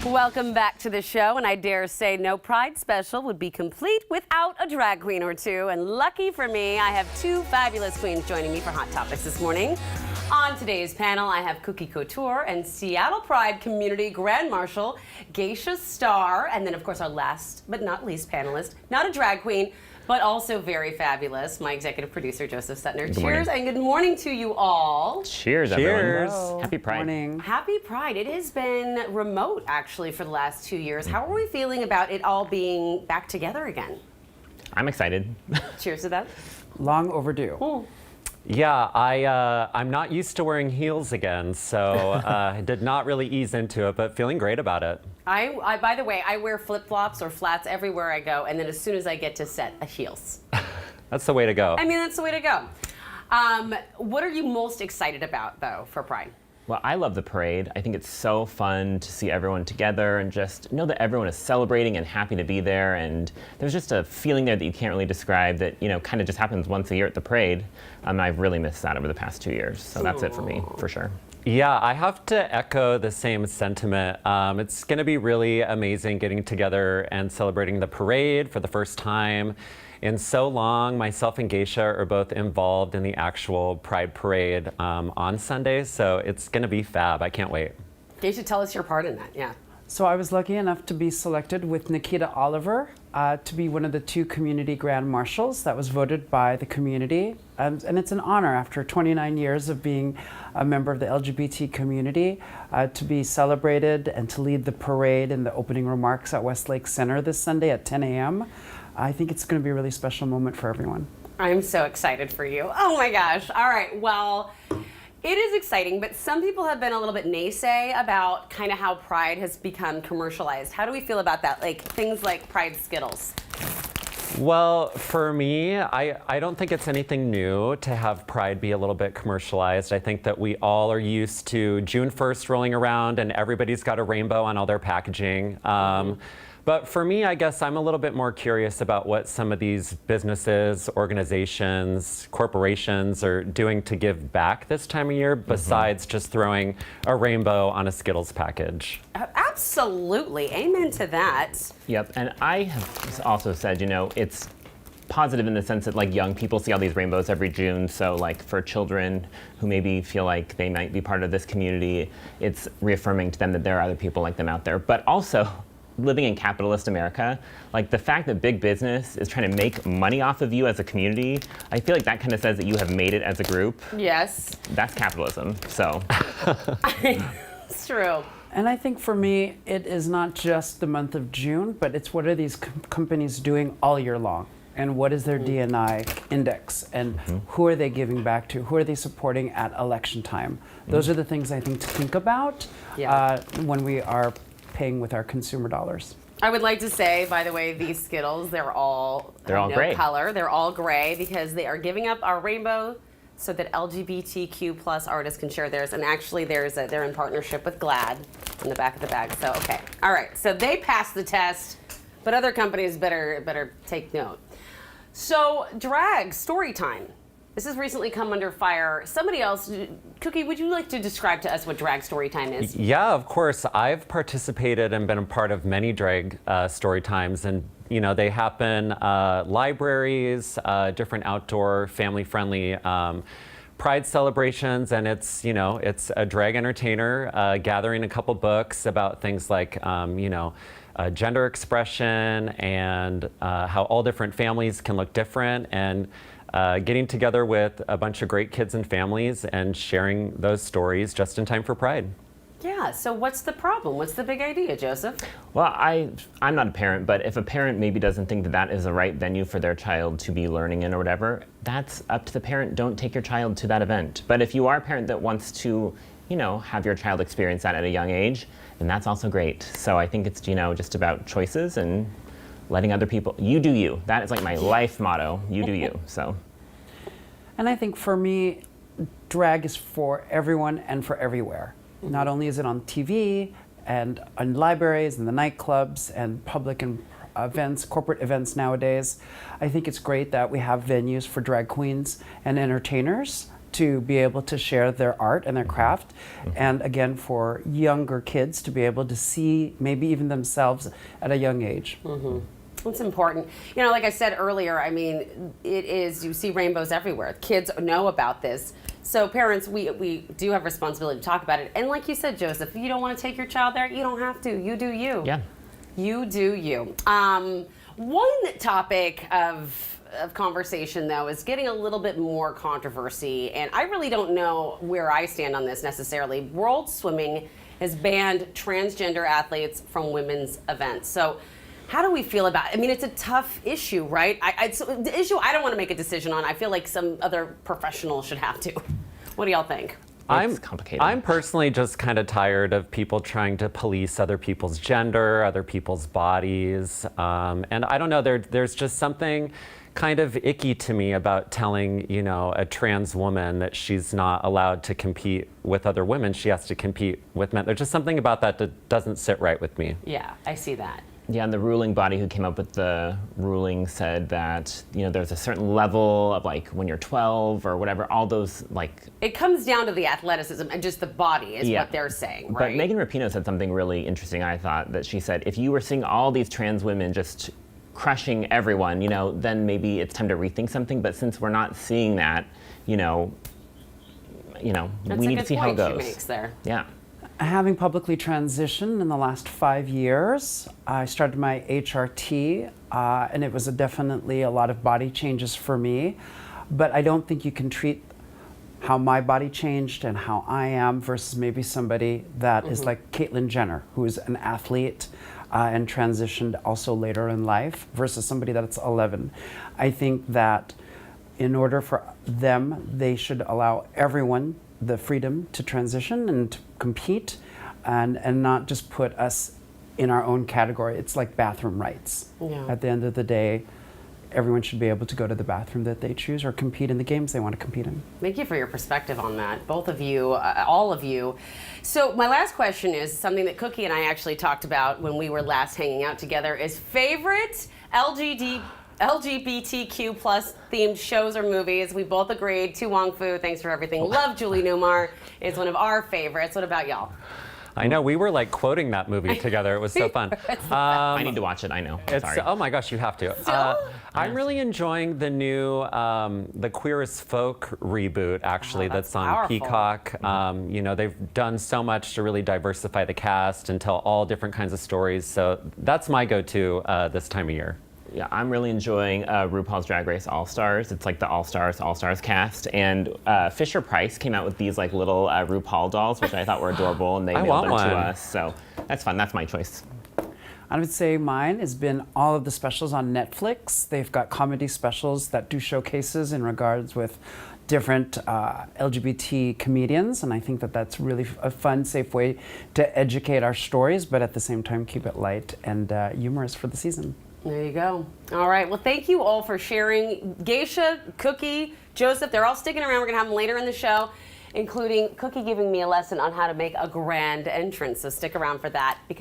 Welcome back to the show, and I dare say no Pride special would be complete without a drag queen or two. And lucky for me, I have two fabulous queens joining me for Hot Topics this morning. On today's panel, I have Couture and Seattle Pride Community Grand Marshal Gaysha Starr, and then of course our last but not least panelist, not a drag queen, but also very fabulous, my executive producer, Joseph Suttner. Cheers and good morning to you all. Cheers, Cheers. everyone. Happy Pride. Morning. Happy Pride. It has been remote, actually, for the last 2 years. How are we feeling about it all being back together again? I'm excited. Cheers to that. Long overdue. Ooh. Yeah, I'm not used to wearing heels again, so I did not really ease into it, but feeling great about it. I by the way, I wear flip-flops or flats everywhere I go, and then as soon as I get to set, heels. That's the way to go. I mean, that's the way to go. What are you most excited about, though, for Pride? Well, I love the parade. I think it's so fun to see everyone together and just know that everyone is celebrating and happy to be there. And there's just a feeling there that you can't really describe that, you know, kind of just happens once a year at the parade. I've really missed that over the past 2 years. So that's it for me, for sure. Yeah, I have to echo the same sentiment. It's going to be really amazing getting together and celebrating the parade for the first time in so long. Myself and Gaysha are both involved in the actual Pride Parade on Sundays, so it's going to be fab. I can't wait. Gaysha, tell us your part in that, yeah. So I was lucky enough to be selected with Nikita Oliver to be one of the 2 community grand marshals that was voted by the community. And it's an honor after 29 years of being a member of the LGBT community to be celebrated and to lead the parade and the opening remarks at Westlake Center this Sunday at 10 a.m. I think it's going to be a really special moment for everyone. I'm so excited for you. Oh my gosh. All right, well, it is exciting, but some people have been a little bit naysay about kind of how Pride has become commercialized. How do we feel about that? Like things like Pride Skittles. Well, for me, I don't think it's anything new to have Pride be a little bit commercialized. I think that we all are used to June 1st rolling around and everybody's got a rainbow on all their packaging. But for me, I guess I'm a little bit more curious about what some of these businesses, organizations, corporations are doing to give back this time of year besides just throwing a rainbow on a Skittles package. Absolutely. Amen to that. Yep, and I have also said, you know, it's positive in the sense that like young people see all these rainbows every June, so like for children who maybe feel like they might be part of this community, it's reaffirming to them that there are other people like them out there. But also, living in capitalist America, like the fact that big business is trying to make money off of you as a community, I feel like that kind of says that you have made it as a group. Yes. That's capitalism, so. It's true. And I think for me, it is not just the month of June, but it's what are these companies doing all year long? And what is their D&I index? And who are they giving back to? Who are they supporting at election time? Those are the things I think to think about when we are paying with our consumer dollars. I would like to say, by the way, these Skittles, they're all gray color. They're all gray because they are giving up our rainbow so that LGBTQ plus artists can share theirs. And actually, they're in partnership with GLAAD on the back of the bag. So, okay. All right. So they passed the test, but other companies better take note. So, drag story time. This has recently come under fire. Somebody else, Cookie, would you like to describe to us what drag story time is? Yeah, of course. I've participated and been a part of many drag story times, and you know they happen libraries, different outdoor, family-friendly Pride celebrations, and it's a drag entertainer gathering a couple books about things like gender expression and how all different families can look different, and getting together with a bunch of great kids and families and sharing those stories just in time for Pride. Yeah, so what's the problem? What's the big idea, Joseph? Well, I'm not a parent, but if a parent maybe doesn't think that that is the right venue for their child to be learning in or whatever, that's up to the parent. Don't take your child to that event. But if you are a parent that wants to, have your child experience that at a young age, then that's also great. So I think it's, just about choices and letting other people, you do you. That is like my life motto, you do you, so. And I think for me, drag is for everyone and for everywhere. Not only is it on TV and in libraries and the nightclubs and public and events, corporate events nowadays, I think it's great that we have venues for drag queens and entertainers to be able to share their art and their craft, and again for younger kids to be able to see maybe even themselves at a young age. It's important. You know, like I said earlier, I mean, it is, you see rainbows everywhere. Kids know about this. So parents, we do have responsibility to talk about it. And like you said, Joseph, if you don't want to take your child there, you don't have to. You do you. Yeah. You do you. One topic of conversation, though, is getting a little bit more controversy, and I really don't know where I stand on this necessarily. World Swimming has banned transgender athletes from women's events. So how do we feel about it? I mean, it's a tough issue, right? It's the issue I don't want to make a decision on. I feel like some other professional should have to. What do y'all think? It's complicated. I'm personally just kind of tired of people trying to police other people's gender, other people's bodies. And I don't know, there's just something kind of icky to me about telling, you know, a trans woman that she's not allowed to compete with other women. She has to compete with men. There's just something about that that doesn't sit right with me. Yeah, I see that. Yeah, and the ruling body who came up with the ruling said that, you know, there's a certain level of like when you're 12 or whatever, all those like... It comes down to the athleticism and just the body is what they're saying, right? But Megan Rapinoe said something really interesting, I thought, that she said, if you were seeing all these trans women just crushing everyone, you know, then maybe it's time to rethink something. But since we're not seeing that, you know, we need to see how it goes. That's a good point she makes there. Yeah. Having publicly transitioned in the last 5 years, I started my HRT, and it was definitely a lot of body changes for me. But I don't think you can treat how my body changed and how I am versus maybe somebody that is like Caitlyn Jenner, who is an athlete and transitioned also later in life, versus somebody that's 11. I think that in order for them, they should allow everyone the freedom to transition and to compete, and not just put us in our own category. It's like bathroom rights. Yeah. At the end of the day, everyone should be able to go to the bathroom that they choose or compete in the games they want to compete in. Thank you for your perspective on that, both of you, all of you. So my last question is something that Cookie and I actually talked about when we were last hanging out together, is favorite LGBTQ plus themed shows or movies. We both agreed. Tu Wong Fu, thanks for everything. Love Julie Newmar is one of our favorites. What about y'all? I know, we were like quoting that movie together. It was so fun. I need to watch it, I know. Sorry. Oh my gosh, you have to. I'm really enjoying the new The Queer as Folk reboot, actually, that's on powerful. Peacock. You know, they've done so much to really diversify the cast and tell all different kinds of stories. So that's my go-to this time of year. Yeah, I'm really enjoying RuPaul's Drag Race All-Stars. It's like the All-Stars cast. And Fisher-Price came out with these like little RuPaul dolls, which I thought were adorable, and they mailed them to us. So that's fun. That's my choice. I would say mine has been all of the specials on Netflix. They've got comedy specials that do showcases in regards with different LGBT comedians, and I think that that's really a fun, safe way to educate our stories, but at the same time keep it light and humorous for the season. There you go. All right. Well, thank you all for sharing. Gaysha, Cookie, Joseph, they're all sticking around. We're going to have them later in the show, including Cookie giving me a lesson on how to make a grand entrance. So stick around for that, because